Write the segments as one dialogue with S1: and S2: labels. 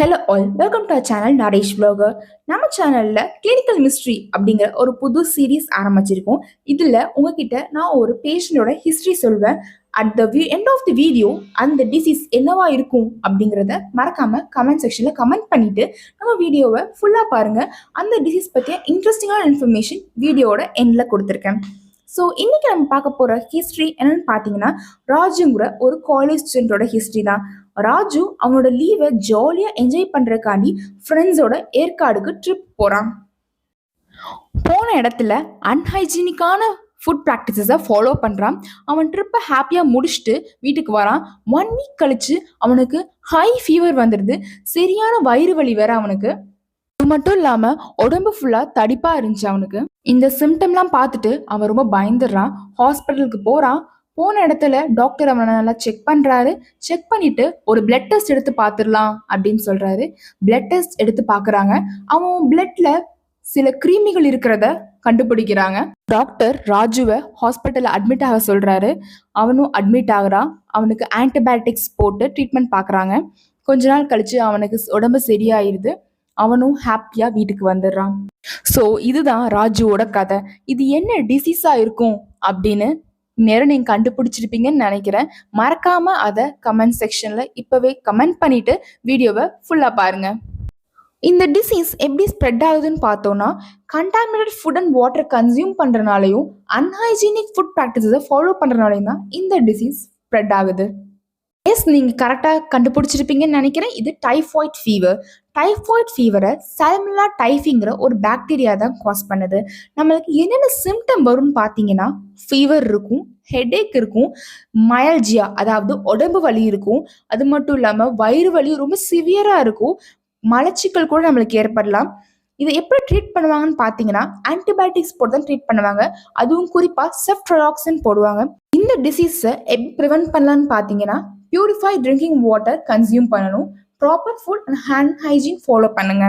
S1: Hello all, welcome to our channel Naresh vlogger. நம்ம சேனல்ல clinical mystery அப்படிங்கிற ஒரு புது சீரீஸ் ஆரம்பிச்சிருக்கோம். இதுல உங்ககிட்ட நான் ஒரு பேஷண்டோட ஹிஸ்டரி சொல்வேன். At the end of the video அந்த டிசீஸ் என்னவா இருக்கும் அப்படிங்கிறத மறக்காம கமெண்ட் செக்ஷன்ல கமெண்ட் பண்ணிட்டு நம்ம வீடியோவை ஃபுல்லா பாருங்க. அந்த டிசீஸ் பற்றிய இன்ட்ரெஸ்டிங்கான இன்ஃபர்மேஷன் வீடியோட எண்ட்ல கொடுத்துருக்கேன். ஸோ இன்னைக்கு நம்ம பார்க்க போகிற ஹிஸ்ட்ரி என்னன்னு பார்த்தீங்கன்னா, ராஜுங்கிற ஒரு காலேஜ் ஸ்டூடெண்டோட ஹிஸ்ட்ரி தான். ராஜு அவனோட லீவை ஜாலியாக என்ஜாய் பண்ணுறக்காண்டி ஃப்ரெண்ட்ஸோட ஏற்காடுக்கு ட்ரிப் போகிறான். போன இடத்துல அன்ஹைஜீனிக்கான ஃபுட் ப்ராக்டிசஸை ஃபாலோ பண்ணுறான். அவன் ட்ரிப்பை ஹாப்பியாக முடிச்சுட்டு வீட்டுக்கு வரான். 1 வீக் கழிச்சு அவனுக்கு ஹை ஃபீவர் வந்துடுது. சரியான வயிறு வலி வேற அவனுக்கு. அது மட்டும் இல்லாமல் உடம்பு ஃபுல்லாக தடிப்பாக இருந்துச்சு அவனுக்கு. இந்த சிம்டம்லாம் பார்த்துட்டு அவன் ரொம்ப பயந்துடுறான். ஹாஸ்பிட்டலுக்கு போகிறான். போன இடத்துல டாக்டர் அவனை நல்லா செக் பண்ணுறாரு. செக் பண்ணிட்டு ஒரு பிளட் டெஸ்ட் எடுத்து பார்த்துடலாம் அப்படின்னு சொல்கிறாரு. பிளட் டெஸ்ட் எடுத்து பார்க்குறாங்க. அவன் பிளட்ல சில கிருமிகள் இருக்கிறத கண்டுபிடிக்கிறாங்க. டாக்டர் ராஜுவை ஹாஸ்பிட்டலில் அட்மிட் ஆக சொல்கிறாரு. அவனும் அட்மிட் ஆகுறான். அவனுக்கு ஆன்டிபயோட்டிக்ஸ் போட்டு ட்ரீட்மெண்ட் பார்க்குறாங்க. கொஞ்ச நாள் கழிச்சு அவனுக்கு உடம்பு சரியாயிருது. அவனும் ஹாப்பியாக வீட்டுக்கு வந்துடுறான். ஸோ இதுதான் ராஜுவோட கதை. இது என்ன டிசீஸாக இருக்கும் அப்படின்னு நேரம் நீங்கள் கண்டுபிடிச்சிருப்பீங்கன்னு நினைக்கிறேன். மறக்காமல் அதை கமெண்ட் செக்ஷனில் இப்போவே கமெண்ட் பண்ணிவிட்டு வீடியோவை ஃபுல்லாக பாருங்கள். இந்த டிசீஸ் எப்படி ஸ்ப்ரெட் ஆகுதுன்னு பார்த்தோன்னா, contaminated food and water consume பண்ணுறனாலையும் அன்ஹைஜீனிக் ஃபுட் ப்ராக்டிசஸை ஃபாலோ பண்ணுறனாலையும் தான் இந்த டிசீஸ் ஸ்ப்ரெட் ஆகுது. எஸ், நீங்கள் கரெக்டாக கண்டுபிடிச்சிருப்பீங்கன்னு நினைக்கிறேன். இது டைஃபாய்ட் ஃபீவர். டைஃபாய்ட் ஃபீவரை சால்மோனெல்லா டைஃபிங்கிற ஒரு பாக்டீரியா தான் காஸ் பண்ணுது. நம்மளுக்கு என்னென்ன சிம்டம் வரும்னு பார்த்தீங்கன்னா, ஃபீவர் இருக்கும், ஹெடேக் இருக்கும், மயல்ஜியா அதாவது உடம்பு வலி இருக்கும். அது மட்டும் இல்லாமல் வயிறு வலி ரொம்ப சிவியராக இருக்கும். மலச்சிக்கல் கூட நம்மளுக்கு ஏற்படலாம். இதை எப்படி ட்ரீட் பண்ணுவாங்கன்னு பார்த்தீங்கன்னா, ஆன்டிபயோட்டிக்ஸ் போட்டு தான் ட்ரீட் பண்ணுவாங்க. அதுவும் குறிப்பாக செஃப்ட்ரியாக்சின் போடுவாங்க. இந்த டிசீஸை எப்படி ப்ரிவென்ட் பண்ணலான்னு பார்த்தீங்கன்னா, பியூரிஃபை ட்ரிங்கிங் வாட்டர் கன்சியூம் பண்ணணும், proper food and hand hygiene follow பண்ணுங்க.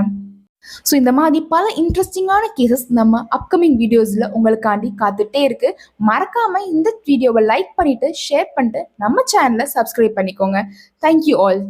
S1: ஸோ இந்த மாதிரி பல இன்ட்ரெஸ்டிங்கான கேசஸ் நம்ம அப்கமிங் வீடியோஸில் உங்களுக்காண்டி காத்துட்டே இருக்கு. மறக்காமல் இந்த வீடியோவை லைக் பண்ணிட்டு ஷேர் பண்ணிட்டு நம்ம சேனலை சப்ஸ்கிரைப் பண்ணிக்கோங்க. Thank you all.